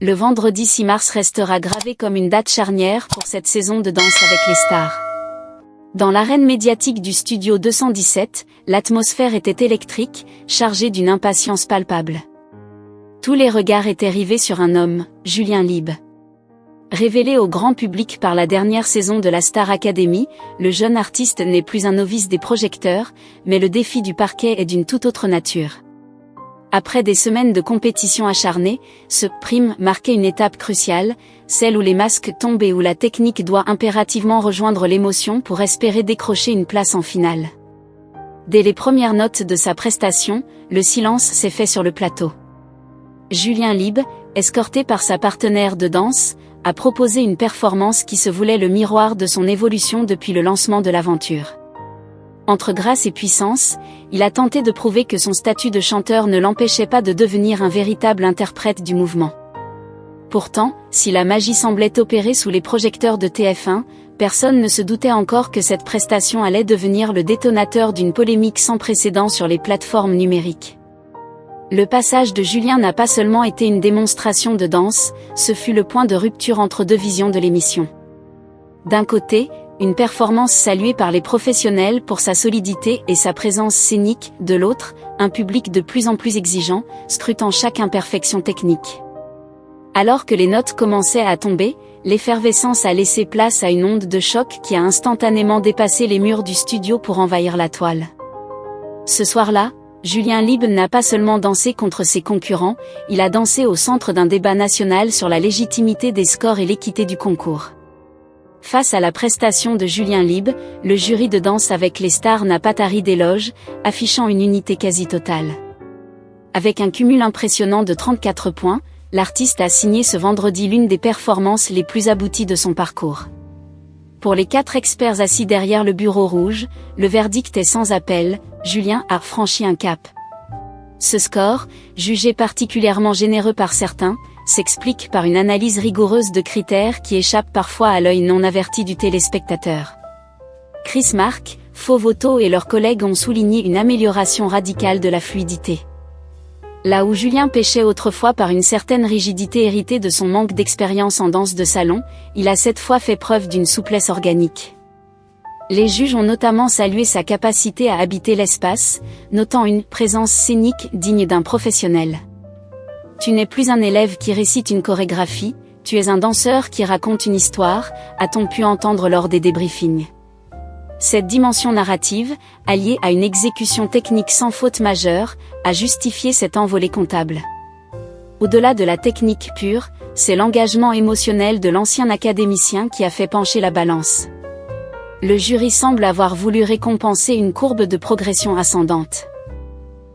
Le vendredi 6 mars restera gravé comme une date charnière pour cette saison de Danse avec les stars. Dans l'arène médiatique du studio 217, l'atmosphère était électrique, chargée d'une impatience palpable. Tous les regards étaient rivés sur un homme, Julien Lieb. Révélé au grand public par la dernière saison de la Star Academy, le jeune artiste n'est plus un novice des projecteurs, mais le défi du parquet est d'une toute autre nature. Après des semaines de compétition acharnée, ce prime marquait une étape cruciale, celle où les masques tombent et où la technique doit impérativement rejoindre l'émotion pour espérer décrocher une place en finale. Dès les premières notes de sa prestation, le silence s'est fait sur le plateau. Julien Lieb, escorté par sa partenaire de danse, a proposé une performance qui se voulait le miroir de son évolution depuis le lancement de l'aventure. Entre grâce et puissance, il a tenté de prouver que son statut de chanteur ne l'empêchait pas de devenir un véritable interprète du mouvement. Pourtant, si la magie semblait opérer sous les projecteurs de TF1, personne ne se doutait encore que cette prestation allait devenir le détonateur d'une polémique sans précédent sur les plateformes numériques. Le passage de Julien n'a pas seulement été une démonstration de danse, ce fut le point de rupture entre deux visions de l'émission. D'un côté, une performance saluée par les professionnels pour sa solidité et sa présence scénique, de l'autre, un public de plus en plus exigeant, scrutant chaque imperfection technique. Alors que les notes commençaient à tomber, l'effervescence a laissé place à une onde de choc qui a instantanément dépassé les murs du studio pour envahir la toile. Ce soir-là, Julien Lieb n'a pas seulement dansé contre ses concurrents, il a dansé au centre d'un débat national sur la légitimité des scores et l'équité du concours. Face à la prestation de Julien Lieb, le jury de Danse avec les stars n'a pas tari d'éloges, affichant une unité quasi totale. Avec un cumul impressionnant de 34 points, l'artiste a signé ce vendredi l'une des performances les plus abouties de son parcours. Pour les 4 experts assis derrière le bureau rouge, le verdict est sans appel, Julien a franchi un cap. Ce score, jugé particulièrement généreux par certains, s'explique par une analyse rigoureuse de critères qui échappent parfois à l'œil non averti du téléspectateur. Chris Mark, Faux Voto et leurs collègues ont souligné une amélioration radicale de la fluidité. Là où Julien péchait autrefois par une certaine rigidité héritée de son manque d'expérience en danse de salon, il a cette fois fait preuve d'une souplesse organique. Les juges ont notamment salué sa capacité à habiter l'espace, notant une présence scénique digne d'un professionnel. Tu n'es plus un élève qui récite une chorégraphie, tu es un danseur qui raconte une histoire, a-t-on pu entendre lors des débriefings. Cette dimension narrative, alliée à une exécution technique sans faute majeure, a justifié cet envolé comptable. Au-delà de la technique pure, c'est l'engagement émotionnel de l'ancien académicien qui a fait pencher la balance. Le jury semble avoir voulu récompenser une courbe de progression ascendante.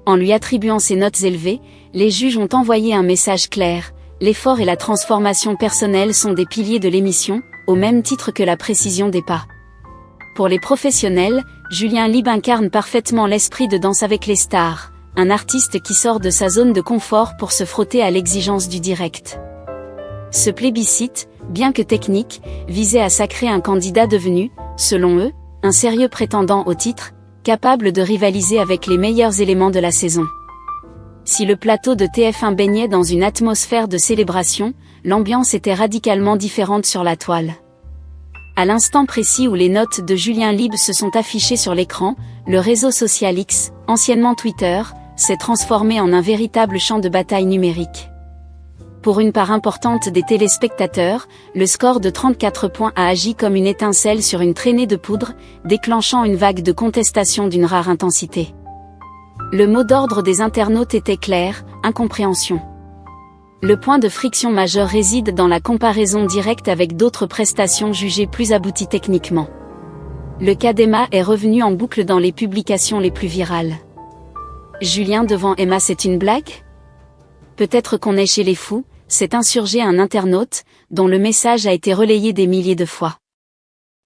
En lui attribuant ces notes élevées, les juges ont envoyé un message clair, l'effort et la transformation personnelle sont des piliers de l'émission, au même titre que la précision des pas. Pour les professionnels, Julien Lieb incarne parfaitement l'esprit de Danse avec les stars, un artiste qui sort de sa zone de confort pour se frotter à l'exigence du direct. Ce plébiscite, bien que technique, visait à sacrer un candidat devenu, selon eux, un sérieux prétendant au titre, capable de rivaliser avec les meilleurs éléments de la saison. Si le plateau de TF1 baignait dans une atmosphère de célébration, l'ambiance était radicalement différente sur la toile. À l'instant précis où les notes de Julien Lieb se sont affichées sur l'écran, le réseau social X, anciennement Twitter, s'est transformé en un véritable champ de bataille numérique. Pour une part importante des téléspectateurs, le score de 34 points a agi comme une étincelle sur une traînée de poudre, déclenchant une vague de contestation d'une rare intensité. Le mot d'ordre des internautes était clair, incompréhension. Le point de friction majeur réside dans la comparaison directe avec d'autres prestations jugées plus abouties techniquement. Le cas d'Emma est revenu en boucle dans les publications les plus virales. Julien devant Emma, c'est une blague ? Peut-être qu'on est chez les fous, s'est insurgé un internaute, dont le message a été relayé des milliers de fois.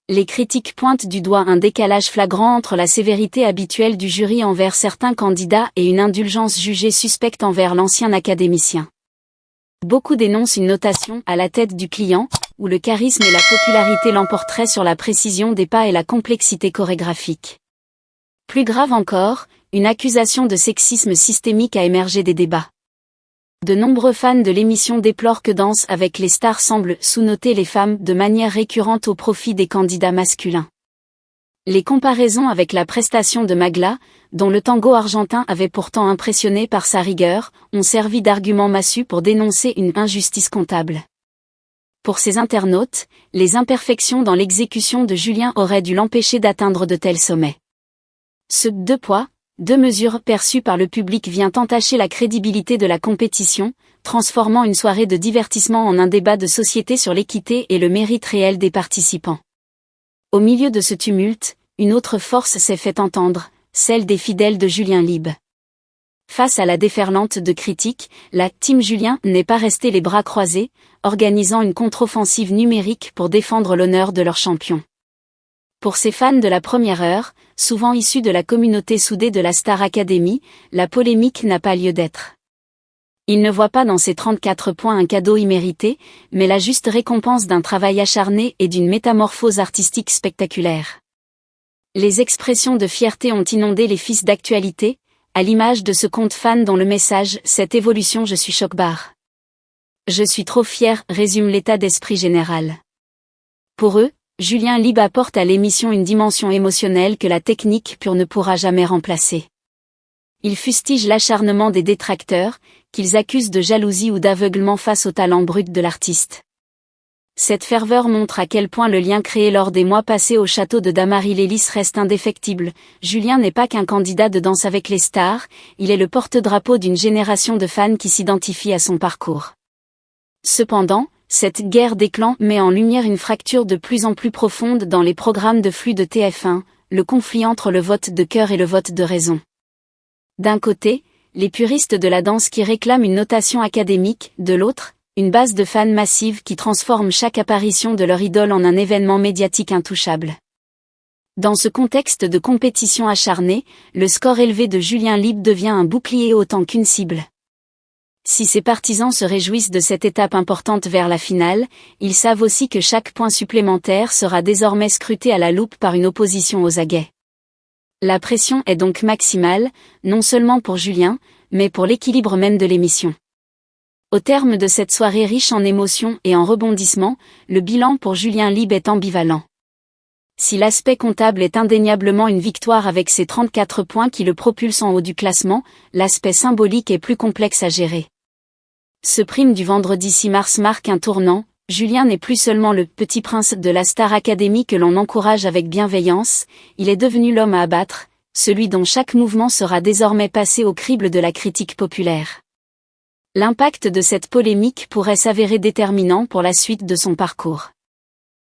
Les critiques pointent du doigt un décalage flagrant entre la sévérité habituelle du jury envers certains candidats et une indulgence jugée suspecte envers l'ancien académicien. Beaucoup dénoncent une notation à la tête du client, où le charisme et la popularité l'emporteraient sur la précision des pas et la complexité chorégraphique. Plus grave encore, une accusation de sexisme systémique a émergé des débats. De nombreux fans de l'émission déplorent que Danse avec les stars semble sous-noter les femmes de manière récurrente au profit des candidats masculins. Les comparaisons avec la prestation de Magla, dont le tango argentin avait pourtant impressionné par sa rigueur, ont servi d'argument massu pour dénoncer une injustice comptable. Pour ces internautes, les imperfections dans l'exécution de Julien auraient dû l'empêcher d'atteindre de tels sommets. Ce deux poids, deux mesures perçues par le public vient entacher la crédibilité de la compétition, transformant une soirée de divertissement en un débat de société sur l'équité et le mérite réel des participants. Au milieu de ce tumulte, une autre force s'est fait entendre, celle des fidèles de Julien Libre. Face à la déferlante de critiques, la Team Julien n'est pas restée les bras croisés, organisant une contre-offensive numérique pour défendre l'honneur de leur champion. Pour ces fans de la première heure, souvent issus de la communauté soudée de la Star Academy, la polémique n'a pas lieu d'être. Ils ne voient pas dans ces 34 points un cadeau immérité, mais la juste récompense d'un travail acharné et d'une métamorphose artistique spectaculaire. Les expressions de fierté ont inondé les fils d'actualité, à l'image de ce compte fan dont le message « Cette évolution je suis choc-barre. Je suis trop fier » résume l'état d'esprit général. Pour eux, Julien Libre apporte à l'émission une dimension émotionnelle que la technique pure ne pourra jamais remplacer. Ils fustigent l'acharnement des détracteurs, qu'ils accusent de jalousie ou d'aveuglement face au talent brut de l'artiste. Cette ferveur montre à quel point le lien créé lors des mois passés au château de Damary-Lélis reste indéfectible. Julien n'est pas qu'un candidat de Danse avec les stars, il est le porte-drapeau d'une génération de fans qui s'identifient à son parcours. Cependant, cette guerre des clans met en lumière une fracture de plus en plus profonde dans les programmes de flux de TF1, le conflit entre le vote de cœur et le vote de raison. D'un côté, les puristes de la danse qui réclament une notation académique, de l'autre, une base de fans massive qui transforme chaque apparition de leur idole en un événement médiatique intouchable. Dans ce contexte de compétition acharnée, le score élevé de Julien Libre devient un bouclier autant qu'une cible. Si ses partisans se réjouissent de cette étape importante vers la finale, ils savent aussi que chaque point supplémentaire sera désormais scruté à la loupe par une opposition aux aguets. La pression est donc maximale, non seulement pour Julien, mais pour l'équilibre même de l'émission. Au terme de cette soirée riche en émotions et en rebondissements, le bilan pour Julien Libre est ambivalent. Si l'aspect comptable est indéniablement une victoire avec ses 34 points qui le propulsent en haut du classement, l'aspect symbolique est plus complexe à gérer. Ce prime du vendredi 6 mars marque un tournant, Julien n'est plus seulement le petit prince de la Star Academy que l'on encourage avec bienveillance, il est devenu l'homme à abattre, celui dont chaque mouvement sera désormais passé au crible de la critique populaire. L'impact de cette polémique pourrait s'avérer déterminant pour la suite de son parcours.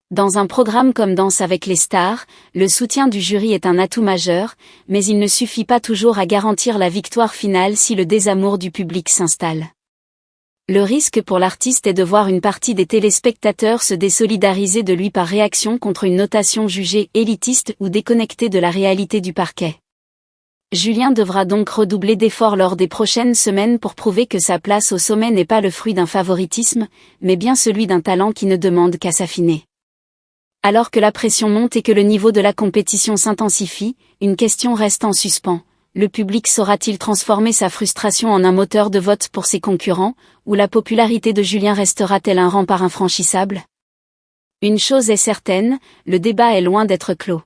Dans un programme comme Danse avec les stars, le soutien du jury est un atout majeur, mais il ne suffit pas toujours à garantir la victoire finale si le désamour du public s'installe. Le risque pour l'artiste est de voir une partie des téléspectateurs se désolidariser de lui par réaction contre une notation jugée élitiste ou déconnectée de la réalité du parquet. Julien devra donc redoubler d'efforts lors des prochaines semaines pour prouver que sa place au sommet n'est pas le fruit d'un favoritisme, mais bien celui d'un talent qui ne demande qu'à s'affiner. Alors que la pression monte et que le niveau de la compétition s'intensifie, une question reste en suspens. Le public saura-t-il transformer sa frustration en un moteur de vote pour ses concurrents, ou la popularité de Julien restera-t-elle un rempart infranchissable ? Une chose est certaine, le débat est loin d'être clos.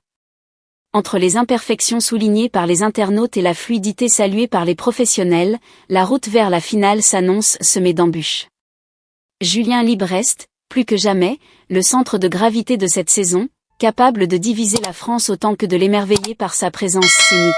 Entre les imperfections soulignées par les internautes et la fluidité saluée par les professionnels, la route vers la finale s'annonce semée d'embûches. Julien Libre reste, plus que jamais, le centre de gravité de cette saison, capable de diviser la France autant que de l'émerveiller par sa présence scénique.